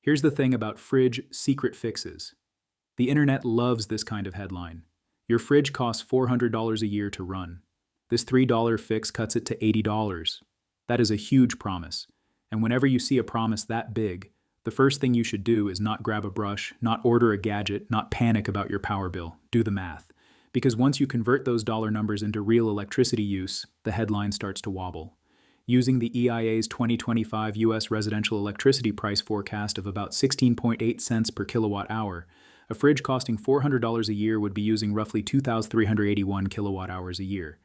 Here's the thing about fridge secret fixes. The internet loves this kind of headline. Your fridge costs $400 a year to run. This $3 fix cuts it to $80. That is a huge promise. And whenever you see a promise that big, the first thing you should do is not grab a brush, not order a gadget, not panic about your power bill. Do the math. Because once you convert those dollar numbers into real electricity use, the headline starts to wobble. Using the EIA's 2025 U.S. residential electricity price forecast of about 16.8 cents per kilowatt hour, a fridge costing $400 a year would be using roughly 2,381 kilowatt hours a year.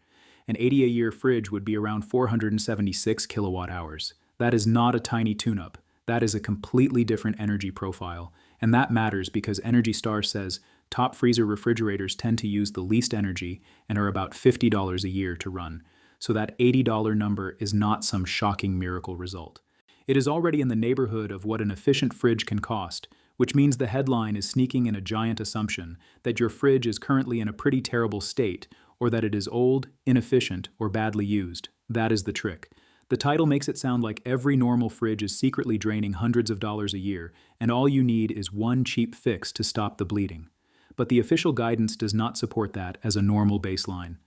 An 80-a-year fridge would be around 476 kilowatt hours. That is not a tiny tune-up. That is a completely different energy profile, and that matters because Energy Star says top freezer refrigerators tend to use the least energy and are about $50 a year to run. So that $80 number is not some shocking miracle result. It is already in the neighborhood of what an efficient fridge can cost, which means the headline is sneaking in a giant assumption that your fridge is currently in a pretty terrible state, or that it is old, inefficient, or badly used. That is the trick. The title makes it sound like every normal fridge is secretly draining hundreds of dollars a year, and all you need is one cheap fix to stop the bleeding. But the official guidance does not support that as a normal baseline.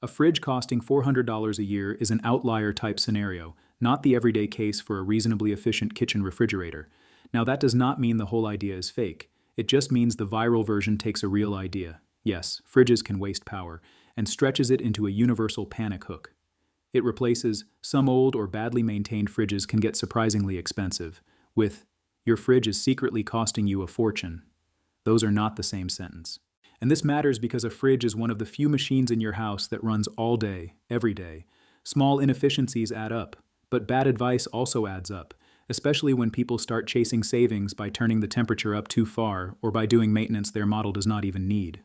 A fridge costing $400 a year is an outlier-type scenario, not the everyday case for a reasonably efficient kitchen refrigerator. Now, that does not mean the whole idea is fake. It just means the viral version takes a real idea. Yes, fridges can waste power, and stretches it into a universal panic hook. It replaces some old or badly maintained fridges can get surprisingly expensive with, your fridge is secretly costing you a fortune. Those are not the same sentence. And this matters because a fridge is one of the few machines in your house that runs all day, every day. Small inefficiencies add up, but bad advice also adds up, especially when people start chasing savings by turning the temperature up too far or by doing maintenance their model does not even need.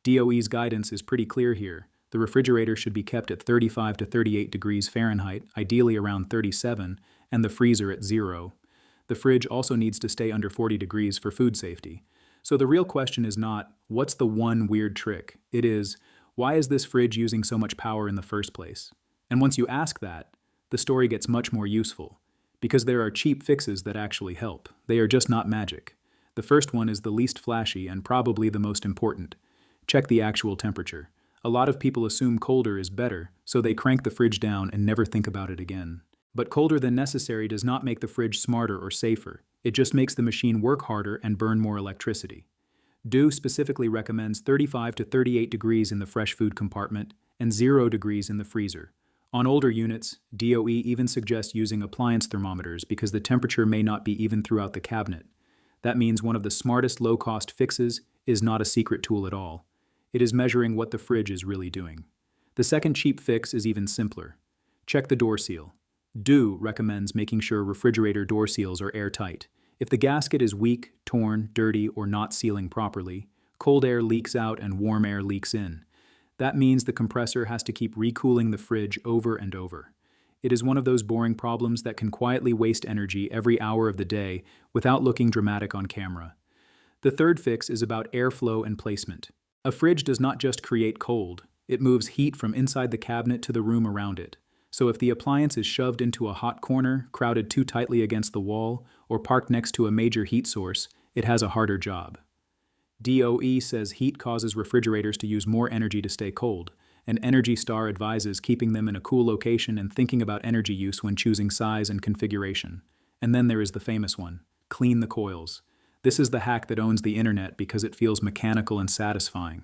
DOE's guidance is pretty clear here. The refrigerator should be kept at 35 to 38 degrees Fahrenheit, ideally around 37, and the freezer at 0. The fridge also needs to stay under 40 degrees for food safety. So the real question is not, what's the one weird trick? It is, why is this fridge using so much power in the first place? And once you ask that, the story gets much more useful. Because there are cheap fixes that actually help. They are just not magic. The first one is the least flashy and probably the most important. Check the actual temperature. A lot of people assume colder is better, so they crank the fridge down and never think about it again. But colder than necessary does not make the fridge smarter or safer. It just makes the machine work harder and burn more electricity. DO specifically recommends 35 to 38 degrees in the fresh food compartment and 0 degrees in the freezer. On older units, DOE even suggests using appliance thermometers because the temperature may not be even throughout the cabinet. That means one of the smartest low-cost fixes is not a secret tool at all. It is measuring what the fridge is really doing. The second cheap fix is even simpler. Check the door seal. DO recommends making sure refrigerator door seals are airtight. If the gasket is weak, torn, dirty, or not sealing properly, cold air leaks out and warm air leaks in. That means the compressor has to keep recooling the fridge over and over. It is one of those boring problems that can quietly waste energy every hour of the day without looking dramatic on camera. The third fix is about airflow and placement. A fridge does not just create cold, it moves heat from inside the cabinet to the room around it. So if the appliance is shoved into a hot corner, crowded too tightly against the wall, or parked next to a major heat source, it has a harder job. DOE says heat causes refrigerators to use more energy to stay cold, and Energy Star advises keeping them in a cool location and thinking about energy use when choosing size and configuration. And then there is the famous one, clean the coils. This is the hack that owns the internet because it feels mechanical and satisfying.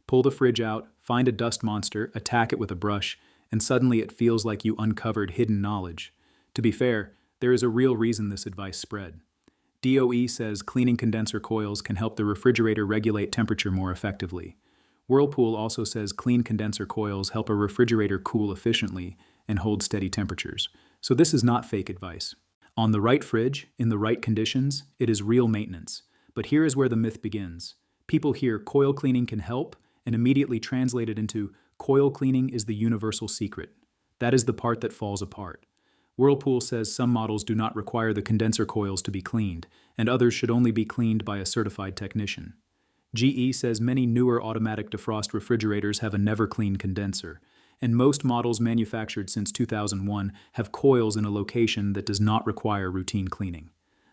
Pull the fridge out, find a dust monster, attack it with a brush, and suddenly it feels like you uncovered hidden knowledge. To be fair, there is a real reason this advice spread. DOE says cleaning condenser coils can help the refrigerator regulate temperature more effectively. Whirlpool also says clean condenser coils help a refrigerator cool efficiently and hold steady temperatures. So this is not fake advice. On the right fridge, in the right conditions, it is real maintenance. But here is where the myth begins. People hear coil cleaning can help and immediately translate it into coil cleaning is the universal secret. That is the part that falls apart. Whirlpool says some models do not require the condenser coils to be cleaned, and others should only be cleaned by a certified technician. GE says many newer automatic defrost refrigerators have a never-clean condenser, and most models manufactured since 2001 have coils in a location that does not require routine cleaning.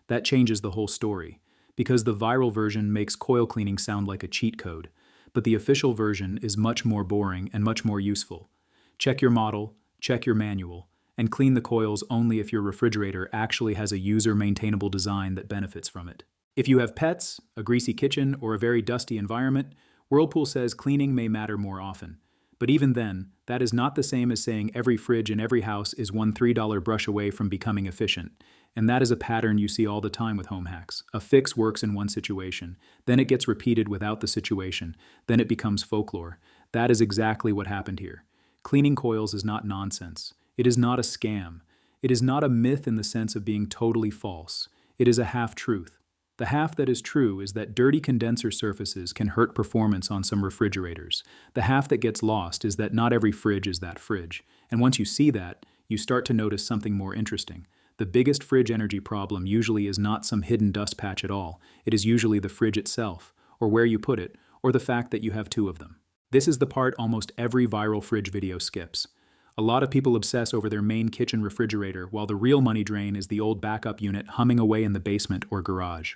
That changes the whole story, because the viral version makes coil cleaning sound like a cheat code, but the official version is much more boring and much more useful. Check your model, check your manual, and clean the coils only if your refrigerator actually has a user-maintainable design that benefits from it. If you have pets, a greasy kitchen, or a very dusty environment, Whirlpool says cleaning may matter more often. But even then, that is not the same as saying every fridge in every house is one $3 brush away from becoming efficient. And that is a pattern you see all the time with home hacks. A fix works in one situation, then it gets repeated without the situation, then it becomes folklore. That is exactly what happened here. Cleaning coils is not nonsense. It is not a scam. It is not a myth in the sense of being totally false. It is a half-truth. The half that is true is that dirty condenser surfaces can hurt performance on some refrigerators. The half that gets lost is that not every fridge is that fridge. And once you see that, you start to notice something more interesting. The biggest fridge energy problem usually is not some hidden dust patch at all. It is usually the fridge itself, or where you put it, or the fact that you have two of them. This is the part almost every viral fridge video skips. A lot of people obsess over their main kitchen refrigerator, while the real money drain is the old backup unit humming away in the basement or garage.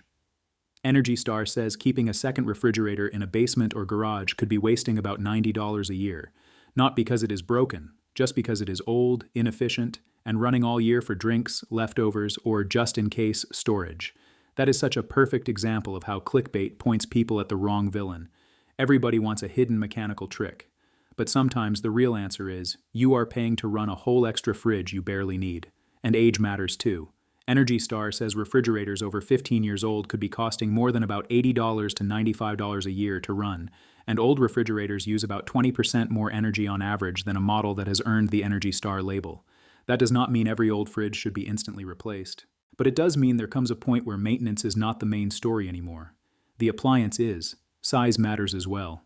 Energy Star says keeping a second refrigerator in a basement or garage could be wasting about $90 a year. Not because it is broken, just because it is old, inefficient, and running all year for drinks, leftovers, or just-in-case storage. That is such a perfect example of how clickbait points people at the wrong villain. Everybody wants a hidden mechanical trick. But sometimes the real answer is, you are paying to run a whole extra fridge you barely need. And age matters too. Energy Star says refrigerators over 15 years old could be costing more than about $80 to $95 a year to run, and old refrigerators use about 20% more energy on average than a model that has earned the Energy Star label. That does not mean every old fridge should be instantly replaced, but it does mean there comes a point where maintenance is not the main story anymore. The appliance is. Size matters as well.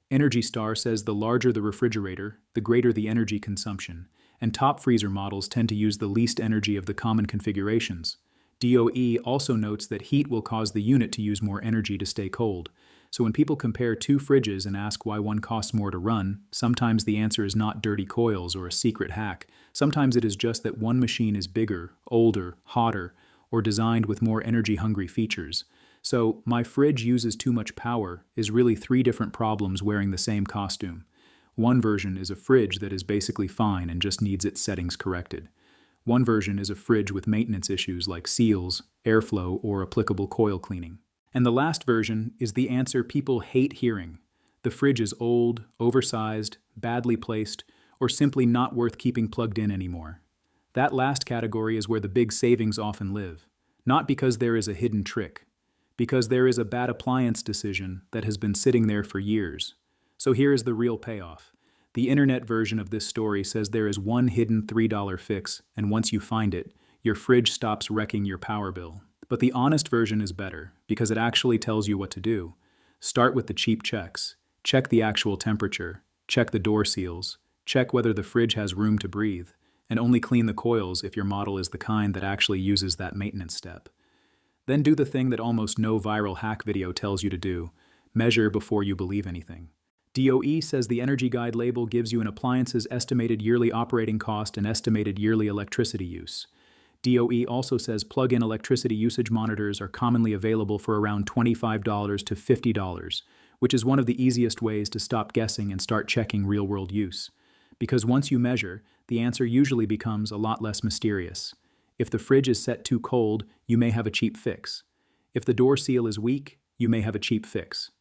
Energy Star says the larger the refrigerator, the greater the energy consumption, and top freezer models tend to use the least energy of the common configurations. DOE also notes that heat will cause the unit to use more energy to stay cold. So when people compare two fridges and ask why one costs more to run, sometimes the answer is not dirty coils or a secret hack. Sometimes it is just that one machine is bigger, older, hotter, or designed with more energy-hungry features. So, my fridge uses too much power is really three different problems wearing the same costume. One version is a fridge that is basically fine and just needs its settings corrected. One version is a fridge with maintenance issues like seals, airflow, or applicable coil cleaning. And the last version is the answer people hate hearing. The fridge is old, oversized, badly placed, or simply not worth keeping plugged in anymore. That last category is where the big savings often live. Not because there is a hidden trick, because there is a bad appliance decision that has been sitting there for years. So here is the real payoff. The internet version of this story says there is one hidden $3 fix, and once you find it, your fridge stops wrecking your power bill. But the honest version is better, because it actually tells you what to do. Start with the cheap checks. Check the actual temperature. Check the door seals. Check whether the fridge has room to breathe. And only clean the coils if your model is the kind that actually uses that maintenance step. Then do the thing that almost no viral hack video tells you to do. Measure before you believe anything. DOE says the Energy Guide label gives you an appliance's estimated yearly operating cost and estimated yearly electricity use. DOE also says plug-in electricity usage monitors are commonly available for around $25 to $50, which is one of the easiest ways to stop guessing and start checking real-world use. Because once you measure, the answer usually becomes a lot less mysterious. If the fridge is set too cold, you may have a cheap fix. If the door seal is weak, you may have a cheap fix.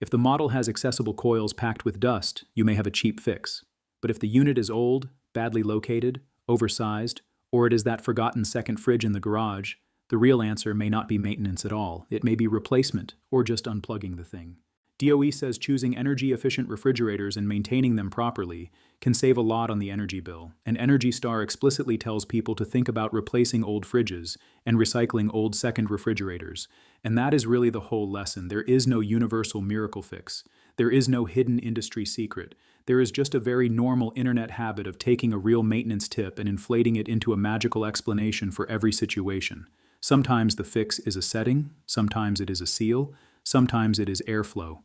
If the model has accessible coils packed with dust, you may have a cheap fix. But if the unit is old, badly located, oversized, or it is that forgotten second fridge in the garage, the real answer may not be maintenance at all. It may be replacement, or just unplugging the thing. DOE says choosing energy-efficient refrigerators and maintaining them properly can save a lot on the energy bill, and Energy Star explicitly tells people to think about replacing old fridges and recycling old second refrigerators. And that is really the whole lesson. There is no universal miracle fix. There is no hidden industry secret. There is just a very normal internet habit of taking a real maintenance tip and inflating it into a magical explanation for every situation. Sometimes the fix is a setting, sometimes it is a seal, sometimes it is airflow,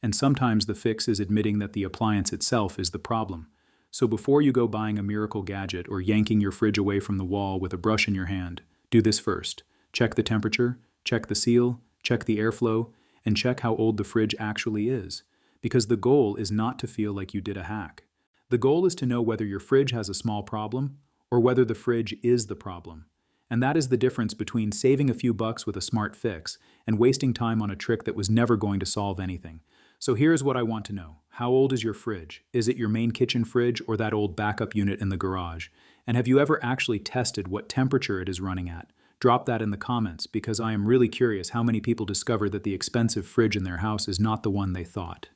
and sometimes the fix is admitting that the appliance itself is the problem. So before you go buying a miracle gadget or yanking your fridge away from the wall with a brush in your hand, do this first. Check the temperature, check the seal, check the airflow, and check how old the fridge actually is. Because the goal is not to feel like you did a hack. The goal is to know whether your fridge has a small problem or whether the fridge is the problem. And that is the difference between saving a few bucks with a smart fix and wasting time on a trick that was never going to solve anything. So here's what I want to know. How old is your fridge? Is it your main kitchen fridge or that old backup unit in the garage? And have you ever actually tested what temperature it is running at? Drop that in the comments because I am really curious how many people discover that the expensive fridge in their house is not the one they thought.